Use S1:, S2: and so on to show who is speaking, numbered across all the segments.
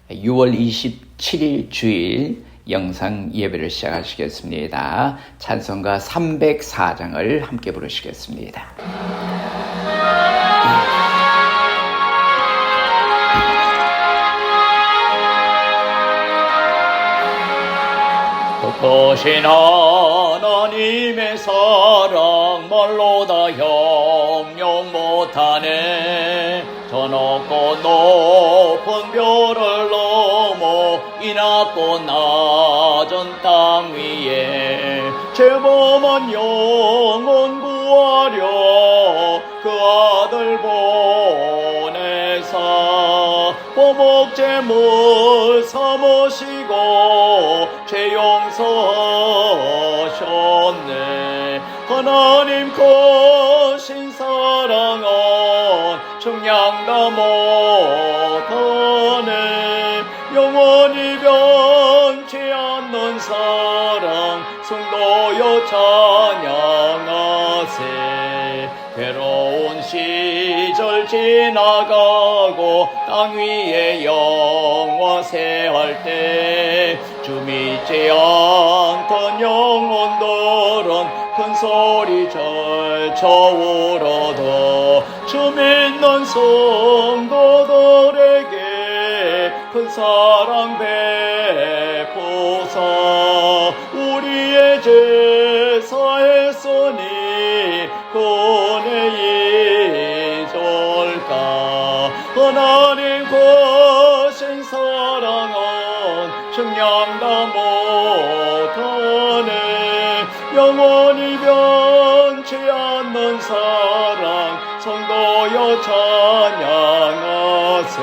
S1: 6월 27일 주일 영상 예배를 시작하시겠습니다. 찬송가 304장을 함께 부르시겠습니다.
S2: 크신 하나님의 사랑 말로 다 형용 못하네. 저 높고 높은 별을 넘어 이 낮고 낮은 땅 위에 죄범한 영혼 구하려 그 아들 보내사 보복제물 삼으시고 죄 용서하셨네. 하나님 크신 사랑은 청량다 못하네. 영원히 변치 않는 사랑 성도여 찬양하세. 괴로운 시절 지나가고 땅 위에 영화세할 때 주 믿지 않던 영혼들은 큰 소리 절쳐 울어도 주 믿는 성도들에게 큰 사랑 베푸사 우리의 죄 사했으니 그네 잊을까. 하나님 크신 사랑은 청량다 못하네. 영원히 변치 않는 사랑 성도여 찬양하세.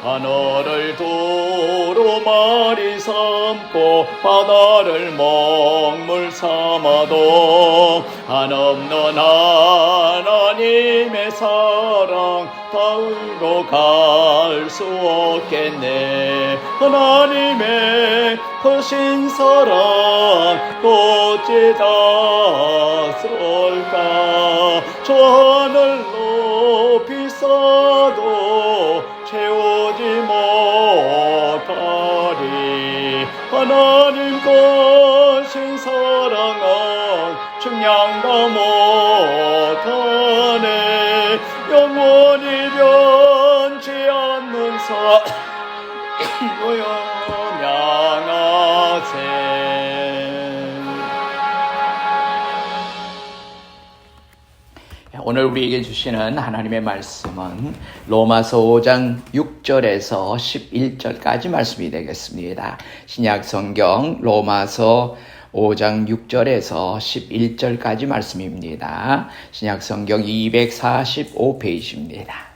S2: 하늘을 두루마리 삼고 바다를 먹물 삼아도 한없는 하나님의 사랑 닿으러 갈 수 없겠네. 하나님의 크신 사랑 어찌 닿을까. 저 하늘 높이 쌓아도 채우지 못하리. 하나님 크신 사랑은 청량다 못하네. 영원히 변치 않는 사랑
S1: 오늘 우리에게 주시는 하나님의 말씀은 로마서 5장 6절에서 11절까지 말씀이 되겠습니다. 신약성경 로마서 5장 6절에서 11절까지 말씀입니다. 신약성경 245페이지입니다.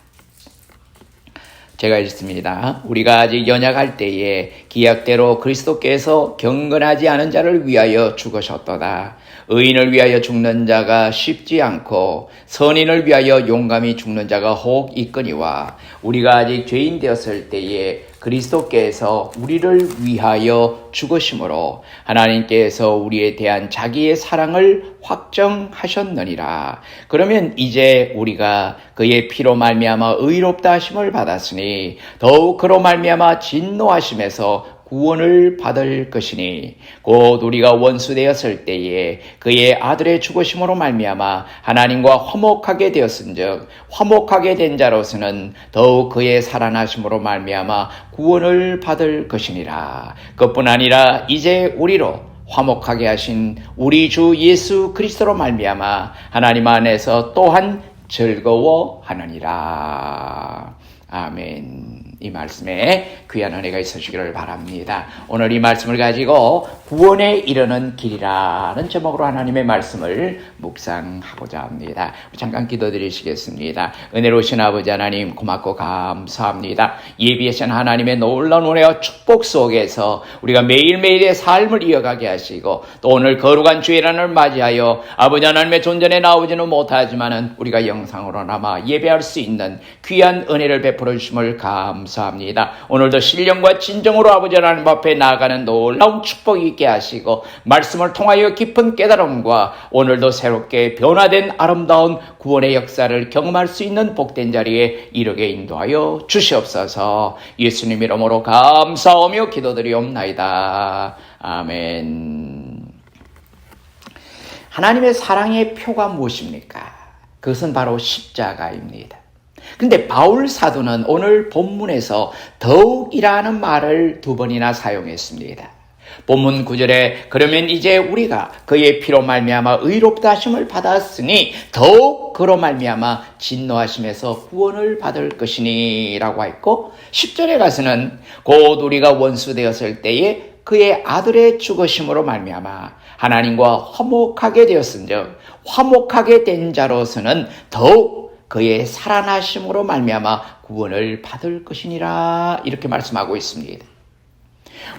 S1: 제가 읽습니다. 우리가 아직 연약할 때에 기약대로 그리스도께서 경건하지 않은 자를 위하여 죽으셨도다. 의인을 위하여 죽는 자가 쉽지 않고 선인을 위하여 용감히 죽는 자가 혹 있거니와 우리가 아직 죄인 되었을 때에 그리스도께서 우리를 위하여 죽으심으로 하나님께서 우리에 대한 자기의 사랑을 확정하셨느니라. 그러면 이제 우리가 그의 피로 말미암아 의롭다 하심을 받았으니 더욱 그로 말미암아 진노하심에서 구원을 받을 것이니 곧 우리가 원수 되었을 때에 그의 아들의 죽으심으로 말미암아 하나님과 화목하게 되었은즉 화목하게 된 자로서는 더욱 그의 살아나심으로 말미암아 구원을 받을 것이니라. 그뿐 아니라 이제 우리로 화목하게 하신 우리 주 예수 그리스도로 말미암아 하나님 안에서 또한 즐거워하느니라. 아멘. 이 말씀에 귀한 은혜가 있으시기를 바랍니다. 오늘 이 말씀을 가지고 구원에 이르는 길이라는 제목으로 하나님의 말씀을 묵상하고자 합니다. 잠깐 기도드리시겠습니다. 은혜로우신 아버지 하나님 고맙고 감사합니다. 예비하신 하나님의 놀라운 은혜와 축복 속에서 우리가 매일매일의 삶을 이어가게 하시고 또 오늘 거룩한 주일날을 맞이하여 아버지 하나님의 존전에 나오지는 못하지만 우리가 영상으로나마 예배할 수 있는 귀한 은혜를 베풀어 주심을 감사합니다. 오늘도 신령과 진정으로 아버지 하나님 앞에 나아가는 놀라운 축복이 있게 있게 하시고 말씀을 통하여 깊은 깨달음과 오늘도 새롭게 변화된 아름다운 구원의 역사를 경험할 수 있는 복된 자리에 이르게 인도하여 주시옵소서. 예수님 이름으로 감사하며 기도드리옵나이다. 아멘. 하나님의 사랑의 표가 무엇입니까? 그것은 바로 십자가입니다. 근데 바울 사도는 오늘 본문에서 더욱이라는 말을 2번이나 사용했습니다. 본문 9절에 그러면 이제 우리가 그의 피로 말미암아 의롭다 하심을 받았으니 더욱 그로 말미암아 진노하심에서 구원을 받을 것이니 라고 했고, 10절에 가서는 곧 우리가 원수 되었을 때에 그의 아들의 죽으심으로 말미암아 하나님과 화목하게 되었은즉 화목하게 된 자로서는 더욱 그의 살아나심으로 말미암아 구원을 받을 것이니라, 이렇게 말씀하고 있습니다.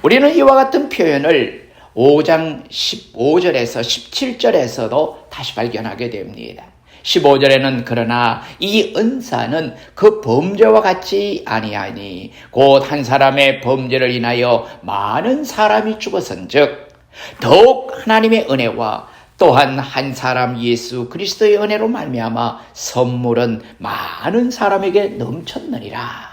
S1: 우리는 이와 같은 표현을 5장 15절에서 17절에서도 다시 발견하게 됩니다. 15절에는 그러나 이 은사는 그 범죄와 같지 아니하니 곧 한 사람의 범죄를 인하여 많은 사람이 죽었은즉 더욱 하나님의 은혜와 또한 한 사람 예수 그리스도의 은혜로 말미암아 선물은 많은 사람에게 넘쳤느니라.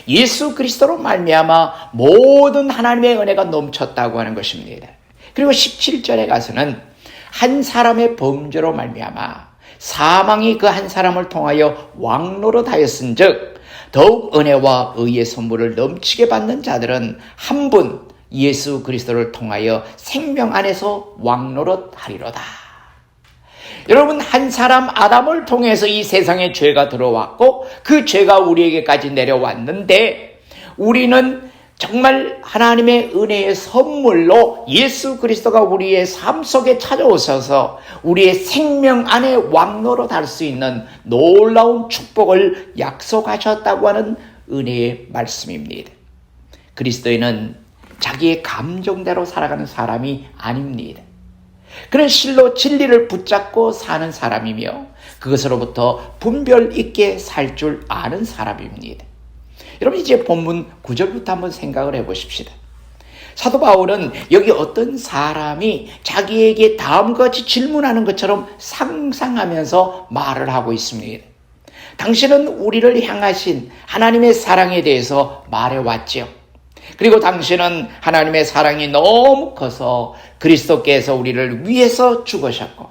S1: 예수 그리스도로 말미암아 모든 하나님의 은혜가 넘쳤다고 하는 것입니다. 그리고 17절에 가서는 한 사람의 범죄로 말미암아 사망이 그 한 사람을 통하여 왕노릇하였은즉 더욱 은혜와 의의 선물을 넘치게 받는 자들은 한 분 예수 그리스도를 통하여 생명 안에서 왕노릇하리로다. 여러분, 한 사람 아담을 통해서 이 세상에 죄가 들어왔고 그 죄가 우리에게까지 내려왔는데 우리는 정말 하나님의 은혜의 선물로 예수 그리스도가 우리의 삶 속에 찾아오셔서 우리의 생명 안에 왕노릇할 수 있는 놀라운 축복을 약속하셨다고 하는 은혜의 말씀입니다. 그리스도인은 자기의 감정대로 살아가는 사람이 아닙니다. 그는 실로 진리를 붙잡고 사는 사람이며 그것으로부터 분별 있게 살 줄 아는 사람입니다. 여러분, 이제 본문 9절부터 한번 생각을 해보십시다. 사도 바울은 여기 어떤 사람이 자기에게 다음과 같이 질문하는 것처럼 상상하면서 말을 하고 있습니다. 당신은 우리를 향하신 하나님의 사랑에 대해서 말해왔죠. 그리고 당신은 하나님의 사랑이 너무 커서 그리스도께서 우리를 위해서 죽으셨고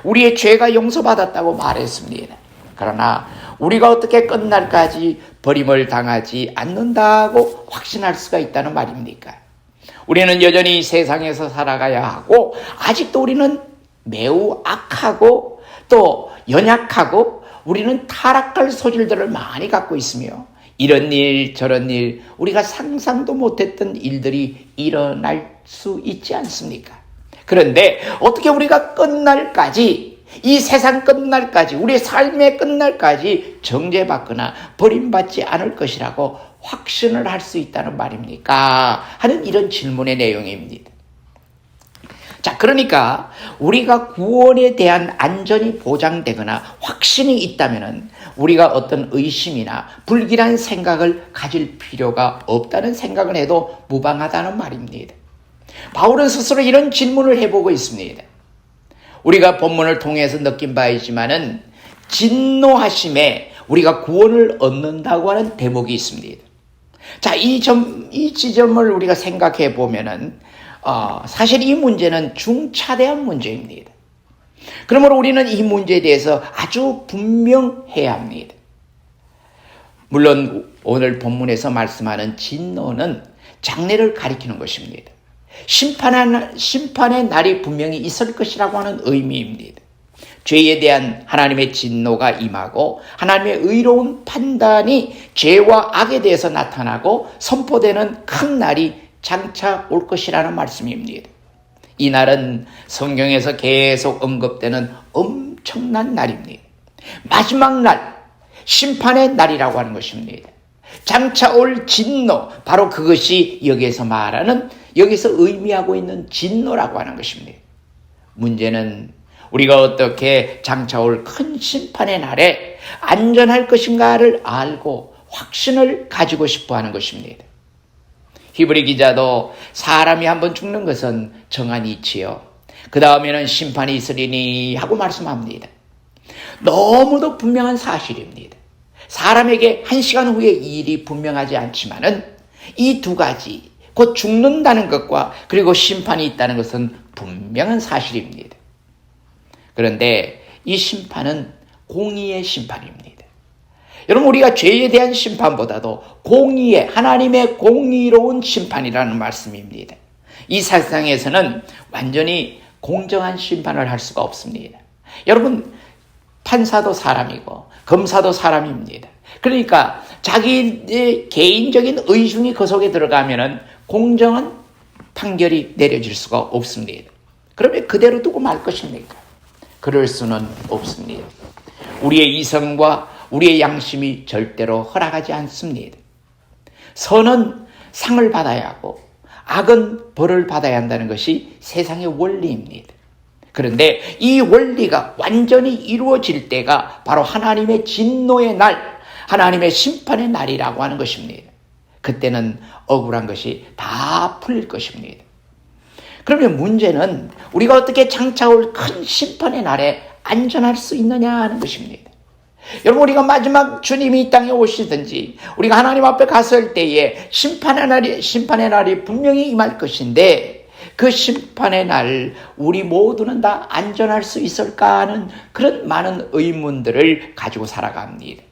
S1: 우리의 죄가 용서받았다고 말했습니다. 그러나 우리가 어떻게 끝날까지 버림을 당하지 않는다고 확신할 수가 있다는 말입니까? 우리는 여전히 세상에서 살아가야 하고 아직도 우리는 매우 악하고 또 연약하고 우리는 타락할 소질들을 많이 갖고 있으며 이런 일 저런 일 우리가 상상도 못했던 일들이 일어날 수 있지 않습니까? 그런데 어떻게 우리가 끝날까지 이 세상 끝날까지 우리의 삶의 끝날까지 정죄받거나 버림받지 않을 것이라고 확신을 할 수 있다는 말입니까? 하는 이런 질문의 내용입니다. 자, 그러니까 우리가 구원에 대한 안전이 보장되거나 확신이 있다면 우리가 어떤 의심이나 불길한 생각을 가질 필요가 없다는 생각을 해도 무방하다는 말입니다. 바울은 스스로 이런 질문을 해보고 있습니다. 우리가 본문을 통해서 느낀 바이지만은 진노하심에 우리가 구원을 얻는다고 하는 대목이 있습니다. 자, 이 지점을 우리가 생각해 보면은 사실 이 문제는 중차대한 문제입니다. 그러므로 우리는 이 문제에 대해서 아주 분명해야 합니다. 물론 오늘 본문에서 말씀하는 진노는 장래를 가리키는 것입니다. 심판의 날이 분명히 있을 것이라고 하는 의미입니다. 죄에 대한 하나님의 진노가 임하고 하나님의 의로운 판단이 죄와 악에 대해서 나타나고 선포되는 큰 날이 장차 올 것이라는 말씀입니다. 이 날은 성경에서 계속 언급되는 엄청난 날입니다. 마지막 날, 심판의 날이라고 하는 것입니다. 장차 올 진노, 바로 그것이 여기서 의미하고 있는 진노라고 하는 것입니다. 문제는 우리가 어떻게 장차 올 큰 심판의 날에 안전할 것인가를 알고 확신을 가지고 싶어 하는 것입니다. 히브리 기자도 사람이 한번 죽는 것은 정한 이치요, 그 다음에는 심판이 있으리니 하고 말씀합니다. 너무도 분명한 사실입니다. 사람에게 1시간 후에 이 일이 분명하지 않지만은 이 두 가지, 곧 죽는다는 것과 그리고 심판이 있다는 것은 분명한 사실입니다. 그런데 이 심판은 공의의 심판입니다. 여러분, 우리가 죄에 대한 심판보다도 공의의, 하나님의 공의로운 심판이라는 말씀입니다. 이 세상에서는 완전히 공정한 심판을 할 수가 없습니다. 여러분, 판사도 사람이고 검사도 사람입니다. 그러니까 자기의 개인적인 의중이 그 속에 들어가면은 공정한 판결이 내려질 수가 없습니다. 그러면 그대로 두고 말 것입니까? 그럴 수는 없습니다. 우리의 이성과 우리의 양심이 절대로 허락하지 않습니다. 선은 상을 받아야 하고 악은 벌을 받아야 한다는 것이 세상의 원리입니다. 그런데 이 원리가 완전히 이루어질 때가 바로 하나님의 진노의 날, 하나님의 심판의 날이라고 하는 것입니다. 그때는 억울한 것이 다 풀릴 것입니다. 그러면 문제는 우리가 어떻게 장차 올 큰 심판의 날에 안전할 수 있느냐 하는 것입니다. 여러분, 우리가 마지막 주님이 이 땅에 오시든지 우리가 하나님 앞에 갔을 때에 심판의 날이 분명히 임할 것인데, 그 심판의 날 우리 모두는 다 안전할 수 있을까 하는 그런 많은 의문들을 가지고 살아갑니다.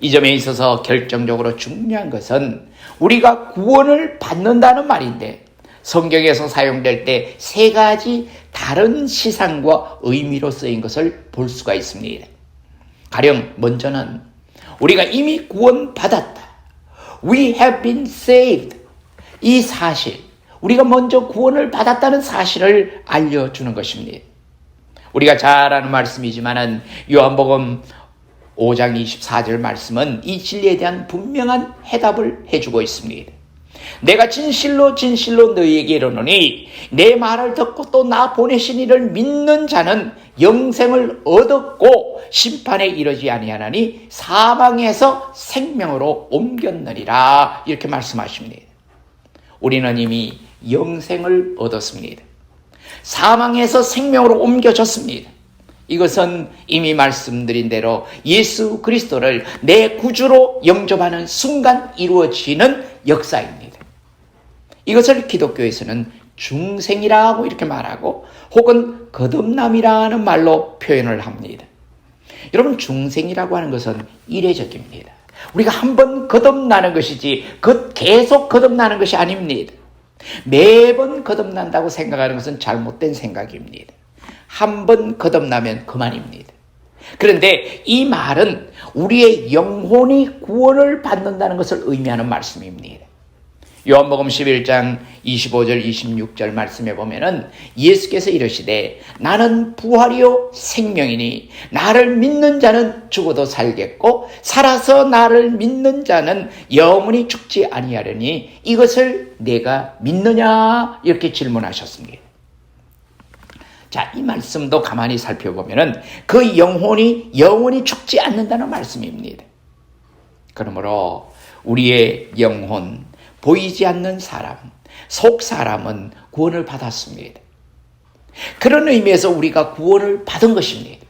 S1: 이 점에 있어서 결정적으로 중요한 것은 우리가 구원을 받는다는 말인데, 성경에서 사용될 때 세 가지 다른 시상과 의미로 쓰인 것을 볼 수가 있습니다. 가령 먼저는 우리가 이미 구원받았다, We have been saved, 이 사실, 우리가 먼저 구원을 받았다는 사실을 알려주는 것입니다. 우리가 잘 아는 말씀이지만은 요한복음 5장 24절 말씀은 이 진리에 대한 분명한 해답을 해주고 있습니다. 내가 진실로 진실로 너희에게 이르노니 내 말을 듣고 또 나 보내신 이를 믿는 자는 영생을 얻었고 심판에 이르지 아니하나니 사망에서 생명으로 옮겼느니라, 이렇게 말씀하십니다. 우리는 이미 영생을 얻었습니다. 사망에서 생명으로 옮겨졌습니다. 이것은 이미 말씀드린 대로 예수 그리스도를 내 구주로 영접하는 순간 이루어지는 역사입니다. 이것을 기독교에서는 중생이라고 이렇게 말하고 혹은 거듭남이라는 말로 표현을 합니다. 여러분, 중생이라고 하는 것은 이례적입니다. 우리가 한 번 거듭나는 것이지 계속 거듭나는 것이 아닙니다. 매번 거듭난다고 생각하는 것은 잘못된 생각입니다. 한 번 거듭나면 그만입니다. 그런데 이 말은 우리의 영혼이 구원을 받는다는 것을 의미하는 말씀입니다. 요한복음 11장 25절 26절 말씀에 보면은 예수께서 이르시되 나는 부활이요 생명이니 나를 믿는 자는 죽어도 살겠고 살아서 나를 믿는 자는 영원히 죽지 아니하려니 이것을 내가 믿느냐, 이렇게 질문하셨습니다. 자, 이 말씀도 가만히 살펴보면은 그 영혼이 영원히 죽지 않는다는 말씀입니다. 그러므로 우리의 영혼, 보이지 않는 사람, 속 사람은 구원을 받았습니다. 그런 의미에서 우리가 구원을 받은 것입니다.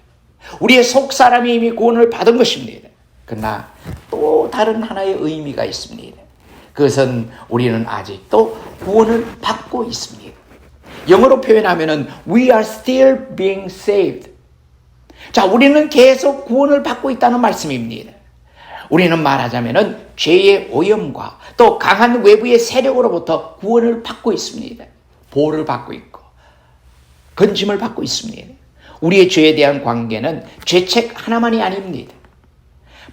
S1: 우리의 속 사람이 이미 구원을 받은 것입니다. 그러나 또 다른 하나의 의미가 있습니다. 그것은 우리는 아직도 구원을 받고 있습니다. 영어로 표현하면은 We are still being saved. 자, 우리는 계속 구원을 받고 있다는 말씀입니다. 우리는 말하자면은 죄의 오염과 또 강한 외부의 세력으로부터 구원을 받고 있습니다. 보호를 받고 있고 건짐을 받고 있습니다. 우리의 죄에 대한 관계는 죄책 하나만이 아닙니다.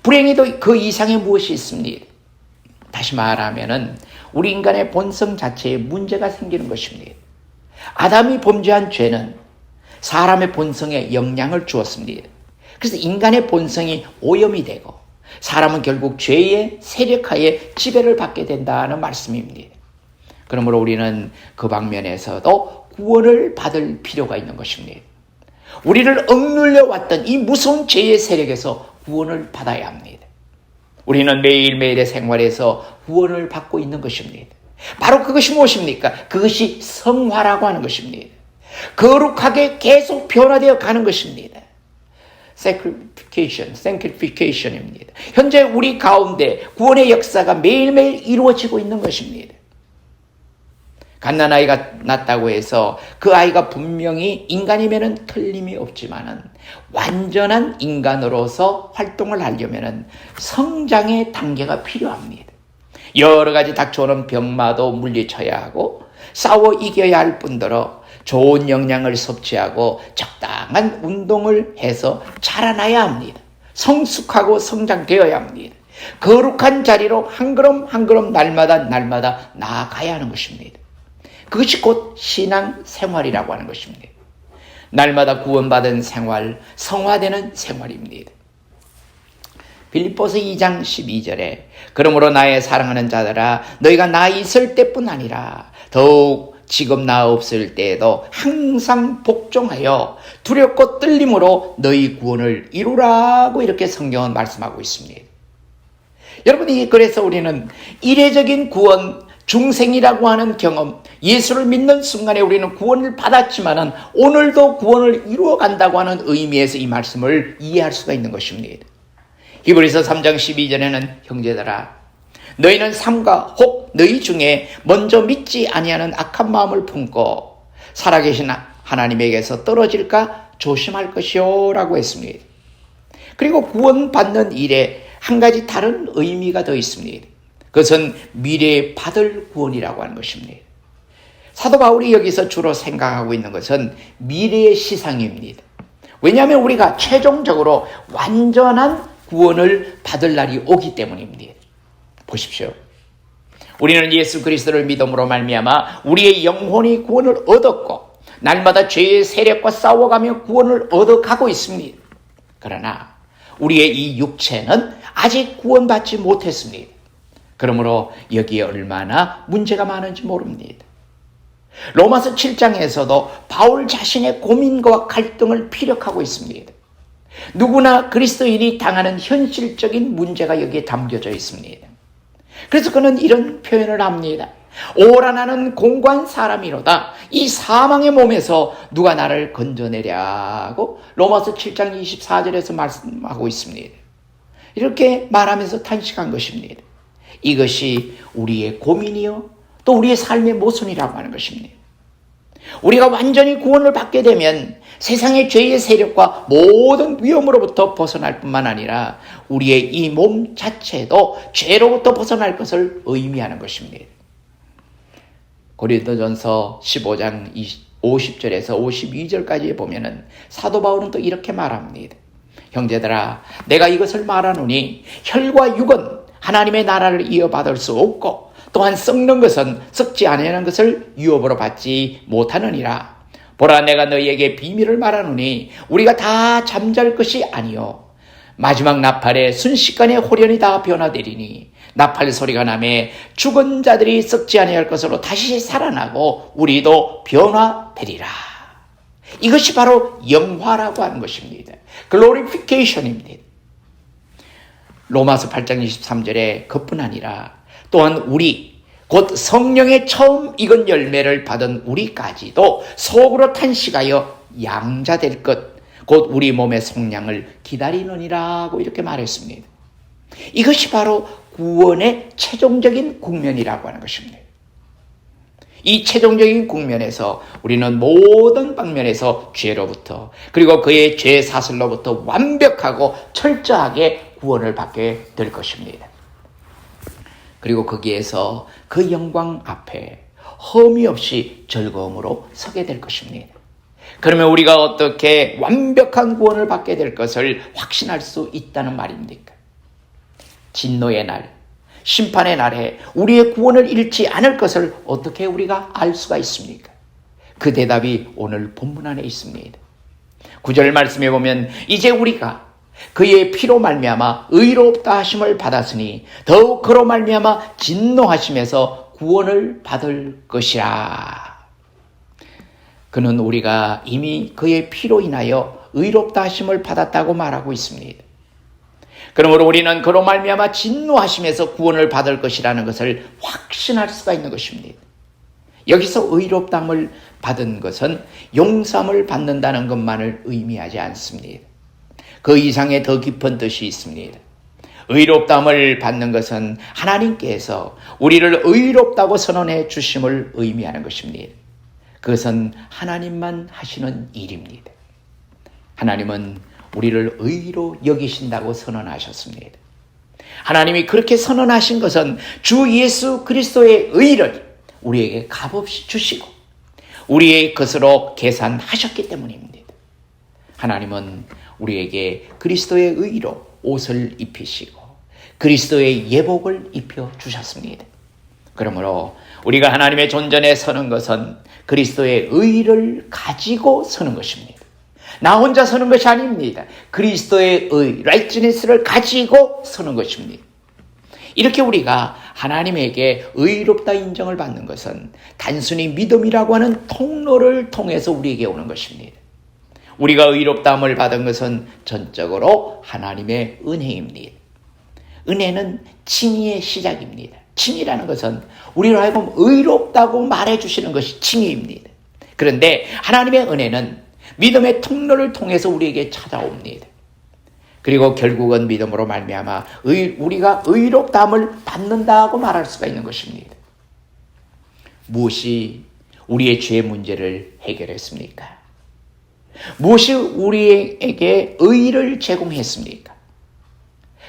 S1: 불행히도 그 이상의 무엇이 있습니다. 다시 말하면은 우리 인간의 본성 자체에 문제가 생기는 것입니다. 아담이 범죄한 죄는 사람의 본성에 영향을 주었습니다. 그래서 인간의 본성이 오염이 되고 사람은 결국 죄의 세력하에 지배를 받게 된다는 말씀입니다. 그러므로 우리는 그 방면에서도 구원을 받을 필요가 있는 것입니다. 우리를 억눌려 왔던 이 무서운 죄의 세력에서 구원을 받아야 합니다. 우리는 매일매일의 생활에서 구원을 받고 있는 것입니다. 바로 그것이 무엇입니까? 그것이 성화라고 하는 것입니다. 거룩하게 계속 변화되어 가는 것입니다. sanctification입니다. 현재 우리 가운데 구원의 역사가 매일매일 이루어지고 있는 것입니다. 갓난아이가 낳았다고 해서 그 아이가 분명히 인간이면 틀림이 없지만은 완전한 인간으로서 활동을 하려면 성장의 단계가 필요합니다. 여러 가지 닥쳐오는 병마도 물리쳐야 하고 싸워 이겨야 할 뿐더러 좋은 영양을 섭취하고 적당한 운동을 해서 자라나야 합니다. 성숙하고 성장되어야 합니다. 거룩한 자리로 한 걸음 한 걸음 날마다 나아가야 하는 것입니다. 그것이 곧 신앙 생활이라고 하는 것입니다. 날마다 구원받은 생활, 성화되는 생활입니다. 빌립보서 2장 12절에 그러므로 나의 사랑하는 자들아 너희가 나 있을 때뿐 아니라 더욱 지금 나 없을 때에도 항상 복종하여 두렵고 떨림으로 너희 구원을 이루라고 이렇게 성경은 말씀하고 있습니다. 여러분이 그래서 우리는 이례적인 구원, 중생이라고 하는 경험, 예수를 믿는 순간에 우리는 구원을 받았지만은 오늘도 구원을 이루어간다고 하는 의미에서 이 말씀을 이해할 수가 있는 것입니다. 히브리서 3장 12절에는 형제들아 너희는 삶과 혹 너희 중에 먼저 믿지 아니하는 악한 마음을 품고 살아계신 하나님에게서 떨어질까 조심할 것이요 라고 했습니다. 그리고 구원받는 일에 한 가지 다른 의미가 더 있습니다. 그것은 미래에 받을 구원이라고 하는 것입니다. 사도 바울이 여기서 주로 생각하고 있는 것은 미래의 시상입니다. 왜냐하면 우리가 최종적으로 완전한 구원을 받을 날이 오기 때문입니다. 보십시오. 우리는 예수 그리스도를 믿음으로 말미암아 우리의 영혼이 구원을 얻었고 날마다 죄의 세력과 싸워가며 구원을 얻어가고 있습니다. 그러나 우리의 이 육체는 아직 구원받지 못했습니다. 그러므로 여기에 얼마나 문제가 많은지 모릅니다. 로마서 7장에서도 바울 자신의 고민과 갈등을 피력하고 있습니다. 누구나 그리스도인이 당하는 현실적인 문제가 여기에 담겨져 있습니다. 그래서 그는 이런 표현을 합니다. 오라 나는 공고한 사람이로다. 이 사망의 몸에서 누가 나를 건져내랴고 로마서 7장 24절에서 말씀하고 있습니다. 이렇게 말하면서 탄식한 것입니다. 이것이 우리의 고민이요 또 우리의 삶의 모순이라고 하는 것입니다. 우리가 완전히 구원을 받게 되면 세상의 죄의 세력과 모든 위험으로부터 벗어날 뿐만 아니라 우리의 이 몸 자체도 죄로부터 벗어날 것을 의미하는 것입니다. 고린도전서 15장 50절에서 52절까지 보면은 사도 바울은 또 이렇게 말합니다. 형제들아 내가 이것을 말하노니 혈과 육은 하나님의 나라를 이어받을 수 없고 또한 썩는 것은 썩지 아니하는 것을 유업으로 받지 못하느니라. 보라 내가 너희에게 비밀을 말하노니 우리가 다 잠잘 것이 아니요 마지막 나팔에 순식간에 홀연히 다 변화되리니 나팔 소리가 나매 죽은 자들이 썩지 아니할 것으로 다시 살아나고 우리도 변화되리라. 이것이 바로 영화라고 하는 것입니다. 글로리피케이션입니다. 로마서 8장 23절에 그뿐 아니라 또한 우리 곧 성령의 처음 익은 열매를 받은 우리까지도 속으로 탄식하여 양자될 것 곧 우리 몸의 속량을 기다리느니라고 이렇게 말했습니다. 이것이 바로 구원의 최종적인 국면이라고 하는 것입니다. 이 최종적인 국면에서 우리는 모든 방면에서 죄로부터 그리고 그의 죄 사슬로부터 완벽하고 철저하게 구원을 받게 될 것입니다. 그리고 거기에서 그 영광 앞에 흠이 없이 즐거움으로 서게 될 것입니다. 그러면 우리가 어떻게 완벽한 구원을 받게 될 것을 확신할 수 있다는 말입니까? 진노의 날, 심판의 날에 우리의 구원을 잃지 않을 것을 어떻게 우리가 알 수가 있습니까? 그 대답이 오늘 본문 안에 있습니다. 9절 말씀에 보면 이제 우리가 그의 피로 말미암아 의롭다 하심을 받았으니 더욱 그로 말미암아 진노하심에서 구원을 받을 것이라. 그는 우리가 이미 그의 피로 인하여 의롭다 하심을 받았다고 말하고 있습니다. 그러므로 우리는 그로 말미암아 진노하심에서 구원을 받을 것이라는 것을 확신할 수가 있는 것입니다. 여기서 의롭다함을 받은 것은 용서함을 받는다는 것만을 의미하지 않습니다. 그 이상의 더 깊은 뜻이 있습니다. 의롭다함을 받는 것은 하나님께서 우리를 의롭다고 선언해 주심을 의미하는 것입니다. 그것은 하나님만 하시는 일입니다. 하나님은 우리를 의로 여기신다고 선언하셨습니다. 하나님이 그렇게 선언하신 것은 주 예수 그리스도의 의를 우리에게 값없이 주시고 우리의 것으로 계산하셨기 때문입니다. 하나님은 우리에게 그리스도의 의로 옷을 입히시고 그리스도의 예복을 입혀주셨습니다. 그러므로 우리가 하나님의 존전에 서는 것은 그리스도의 의를 가지고 서는 것입니다. 나 혼자 서는 것이 아닙니다. 그리스도의 의, righteousness를 가지고 서는 것입니다. 이렇게 우리가 하나님에게 의롭다 인정을 받는 것은 단순히 믿음이라고 하는 통로를 통해서 우리에게 오는 것입니다. 우리가 의롭다함을 받은 것은 전적으로 하나님의 은혜입니다. 은혜는 칭의의 시작입니다. 칭의라는 것은 우리로 하여금 의롭다고 말해주시는 것이 칭의입니다. 그런데 하나님의 은혜는 믿음의 통로를 통해서 우리에게 찾아옵니다. 그리고 결국은 믿음으로 말미암아 우리가 의롭다함을 받는다고 말할 수가 있는 것입니다. 무엇이 우리의 죄 문제를 해결했습니까? 무엇이 우리에게 의를 제공했습니까?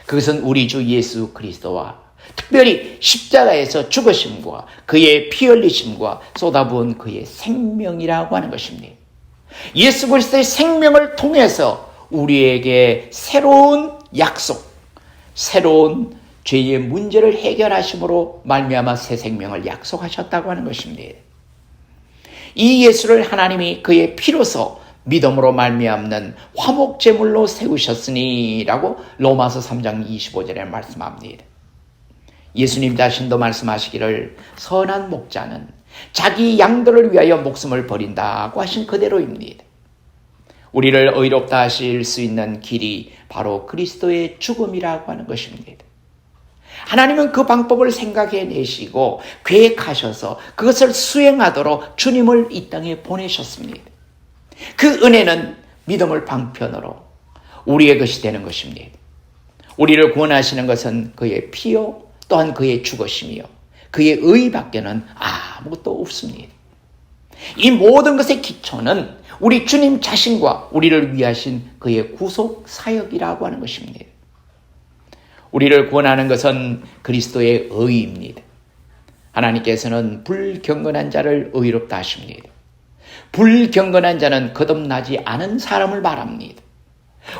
S1: 그것은 우리 주 예수 그리스도와 특별히 십자가에서 죽으심과 그의 피 흘리심과 쏟아부은 그의 생명이라고 하는 것입니다. 예수 그리스도의 생명을 통해서 우리에게 새로운 약속, 새로운 죄의 문제를 해결하심으로 말미암아 새 생명을 약속하셨다고 하는 것입니다. 이 예수를 하나님이 그의 피로서 믿음으로 말미암는 화목제물로 세우셨으니라고 로마서 3장 25절에 말씀합니다. 예수님 자신도 말씀하시기를 선한 목자는 자기 양들을 위하여 목숨을 버린다고 하신 그대로입니다. 우리를 의롭다 하실 수 있는 길이 바로 그리스도의 죽음이라고 하는 것입니다. 하나님은 그 방법을 생각해 내시고 계획하셔서 그것을 수행하도록 주님을 이 땅에 보내셨습니다. 그 은혜는 믿음을 방편으로 우리의 것이 되는 것입니다. 우리를 구원하시는 것은 그의 피요 또한 그의 죽으심이요 그의 의밖에는 아무것도 없습니다. 이 모든 것의 기초는 우리 주님 자신과 우리를 위하신 그의 구속 사역이라고 하는 것입니다. 우리를 구원하는 것은 그리스도의 의입니다. 하나님께서는 불경건한 자를 의롭다 하십니다. 불경건한 자는 거듭나지 않은 사람을 말합니다.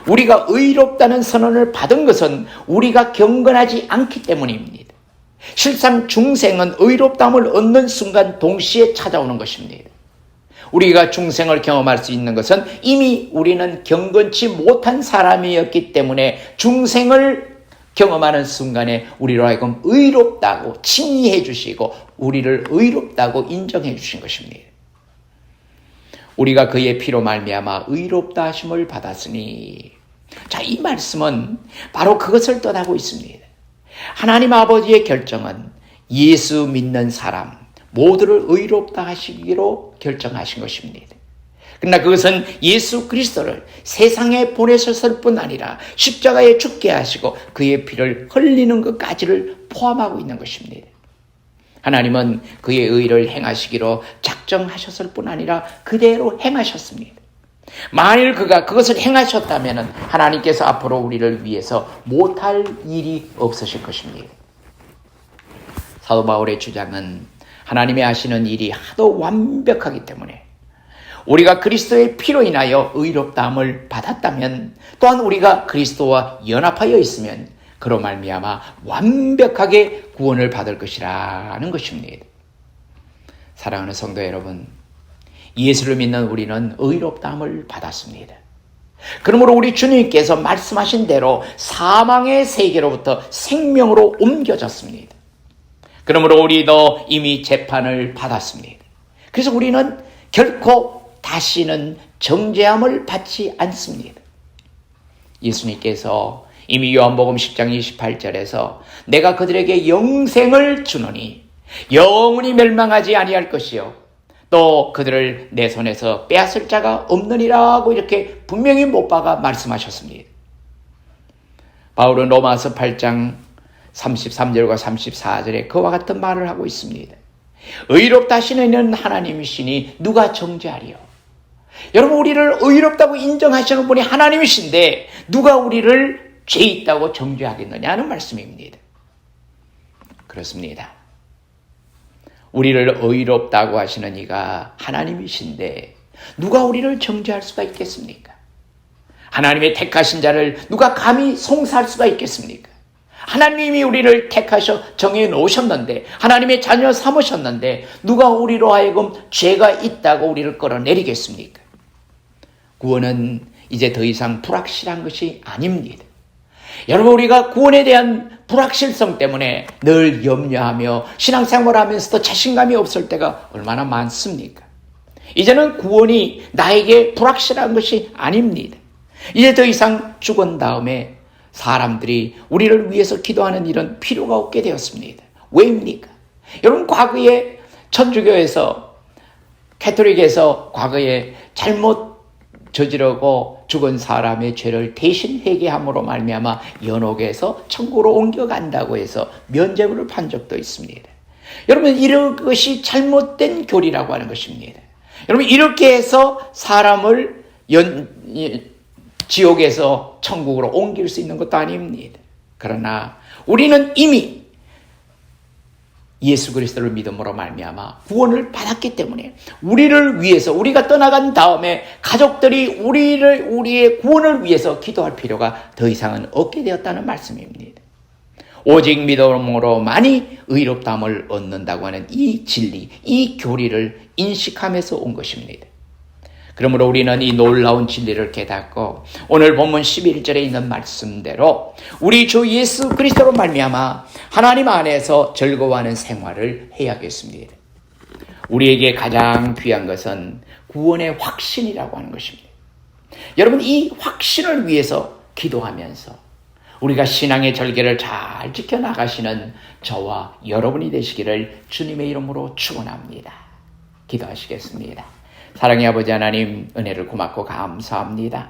S1: 우리가 의롭다는 선언을 받은 것은 우리가 경건하지 않기 때문입니다. 실상 중생은 의롭다함을 얻는 순간 동시에 찾아오는 것입니다. 우리가 중생을 경험할 수 있는 것은 이미 우리는 경건치 못한 사람이었기 때문에 중생을 경험하는 순간에 우리로 하여금 의롭다고 칭의해 주시고 우리를 의롭다고 인정해 주신 것입니다. 우리가 그의 피로 말미암아 의롭다 하심을 받았으니, 자, 이 말씀은 바로 그것을 뜻하고 있습니다. 하나님 아버지의 결정은 예수 믿는 사람 모두를 의롭다 하시기로 결정하신 것입니다. 그러나 그것은 예수 그리스도를 세상에 보내셨을 뿐 아니라 십자가에 죽게 하시고 그의 피를 흘리는 것까지를 포함하고 있는 것입니다. 하나님은 그의 의를 행하시기로 작정하셨을 뿐 아니라 그대로 행하셨습니다. 만일 그가 그것을 행하셨다면 하나님께서 앞으로 우리를 위해서 못할 일이 없으실 것입니다. 사도 바울의 주장은 하나님이 하시는 일이 하도 완벽하기 때문에 우리가 그리스도의 피로 인하여 의롭다함을 받았다면, 또한 우리가 그리스도와 연합하여 있으면 그로 말미암아 완벽하게 구원을 받을 것이라는 것입니다. 사랑하는 성도 여러분, 예수를 믿는 우리는 의롭다함을 받았습니다. 그러므로 우리 주님께서 말씀하신 대로 사망의 세계로부터 생명으로 옮겨졌습니다. 그러므로 우리도 이미 재판을 받았습니다. 그래서 우리는 결코 다시는 정죄함을 받지 않습니다. 예수님께서 이미 요한복음 10장 28절에서 내가 그들에게 영생을 주노니 영원히 멸망하지 아니할 것이요 또 그들을 내 손에서 빼앗을 자가 없느니라고 이렇게 분명히 못 박아 말씀하셨습니다. 바울은 로마서 8장 33절과 34절에 그와 같은 말을 하고 있습니다. 의롭다 하시는 하나님이시니 누가 정죄하리요? 여러분, 우리를 의롭다고 인정하시는 분이 하나님이신데 누가 우리를 죄 있다고 정죄하겠느냐는 말씀입니다. 그렇습니다. 우리를 의롭다고 하시는 이가 하나님이신데 누가 우리를 정죄할 수가 있겠습니까? 하나님의 택하신 자를 누가 감히 송사할 수가 있겠습니까? 하나님이 우리를 택하셔 정해 놓으셨는데, 하나님의 자녀 삼으셨는데 누가 우리로 하여금 죄가 있다고 우리를 끌어내리겠습니까? 구원은 이제 더 이상 불확실한 것이 아닙니다. 여러분, 우리가 구원에 대한 불확실성 때문에 늘 염려하며 신앙생활하면서도 자신감이 없을 때가 얼마나 많습니까? 이제는 구원이 나에게 불확실한 것이 아닙니다. 이제 더 이상 죽은 다음에 사람들이 우리를 위해서 기도하는 일은 필요가 없게 되었습니다. 왜입니까? 여러분, 과거에 천주교에서, 캐톨릭에서 과거에 잘못 저지르고 죽은 사람의 죄를 대신 회개함으로 말미암아 연옥에서 천국으로 옮겨간다고 해서 면죄부를 판 적도 있습니다. 여러분, 이런 것이 잘못된 교리라고 하는 것입니다. 여러분, 이렇게 해서 사람을 지옥에서 천국으로 옮길 수 있는 것도 아닙니다. 그러나 우리는 이미 예수 그리스도를 믿음으로 말미암아 구원을 받았기 때문에 우리를 위해서, 우리가 떠나간 다음에 가족들이 우리의 구원을 위해서 기도할 필요가 더 이상은 없게 되었다는 말씀입니다. 오직 믿음으로만이 의롭다함을 얻는다고 하는 이 진리, 이 교리를 인식하면서 온 것입니다. 그러므로 우리는 이 놀라운 진리를 깨닫고 오늘 본문 11절에 있는 말씀대로 우리 주 예수 그리스도로 말미암아 하나님 안에서 즐거워하는 생활을 해야겠습니다. 우리에게 가장 귀한 것은 구원의 확신이라고 하는 것입니다. 여러분, 이 확신을 위해서 기도하면서 우리가 신앙의 절개를 잘 지켜나가시는 저와 여러분이 되시기를 주님의 이름으로 축원합니다. 기도하시겠습니다. 사랑의 아버지 하나님, 은혜를 고맙고 감사합니다.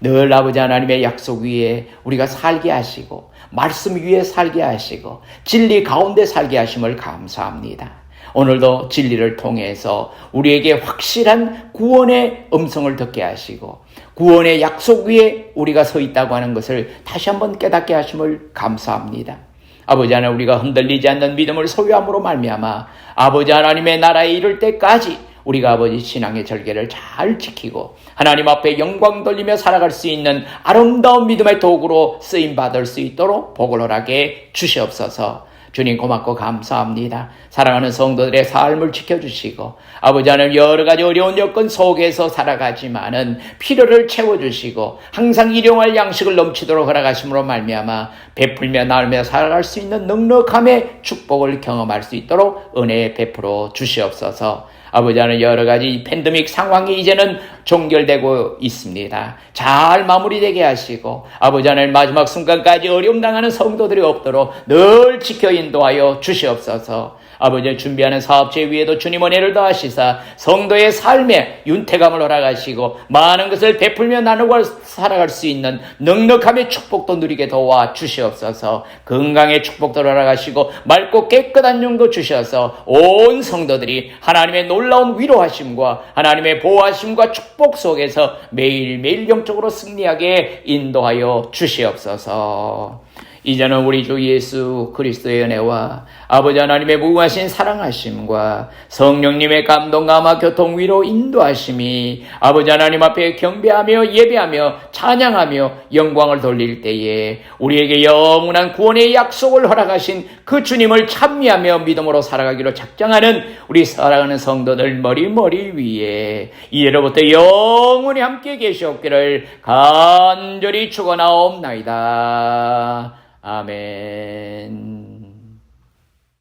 S1: 늘 아버지 하나님의 약속 위에 우리가 살게 하시고 말씀 위에 살게 하시고 진리 가운데 살게 하심을 감사합니다. 오늘도 진리를 통해서 우리에게 확실한 구원의 음성을 듣게 하시고 구원의 약속 위에 우리가 서 있다고 하는 것을 다시 한번 깨닫게 하심을 감사합니다. 아버지 하나님, 우리가 흔들리지 않는 믿음을 소유함으로 말미암아 아버지 하나님의 나라에 이를 때까지 우리가 아버지 신앙의 절개를 잘 지키고 하나님 앞에 영광 돌리며 살아갈 수 있는 아름다운 믿음의 도구로 쓰임받을 수 있도록 복을 허락해 주시옵소서. 주님, 고맙고 감사합니다. 사랑하는 성도들의 삶을 지켜주시고 아버지 하나님, 여러 가지 어려운 여건 속에서 살아가지만은 필요를 채워주시고 항상 일용할 양식을 넘치도록 허락하심으로 말미암아 베풀며 나누며 살아갈 수 있는 넉넉함의 축복을 경험할 수 있도록 은혜 베풀어 주시옵소서. 아버지 하나님, 여러 가지 팬데믹 상황이 이제는 종결되고 있습니다. 잘 마무리되게 하시고 아버지 하나님, 마지막 순간까지 어려움 당하는 성도들이 없도록 늘 지켜 인도하여 주시옵소서. 아버지, 준비하는 사업체 위에도 주님 은혜를 더하시사 성도의 삶에 윤택함을 허락하시고 많은 것을 베풀며 나누고 살아갈 수 있는 넉넉함의 축복도 누리게 도와 주시옵소서. 건강의 축복도 허락하시고 맑고 깨끗한 용도 주셔서 온 성도들이 하나님의 놀라운 위로하심과 하나님의 보호하심과 축복 속에서 매일매일 영적으로 승리하게 인도하여 주시옵소서. 이제는 우리 주 예수 그리스도의 은혜와 아버지 하나님의 무궁하신 사랑하심과 성령님의 감동, 감화, 교통, 위로, 인도하심이 아버지 하나님 앞에 경배하며 예배하며 찬양하며 영광을 돌릴 때에 우리에게 영원한 구원의 약속을 허락하신 그 주님을 찬미하며 믿음으로 살아가기로 작정하는 우리 사랑하는 성도들 머리 위에 이제로부터 영원히 함께 계시옵기를 간절히 축원하옵나이다. 아멘.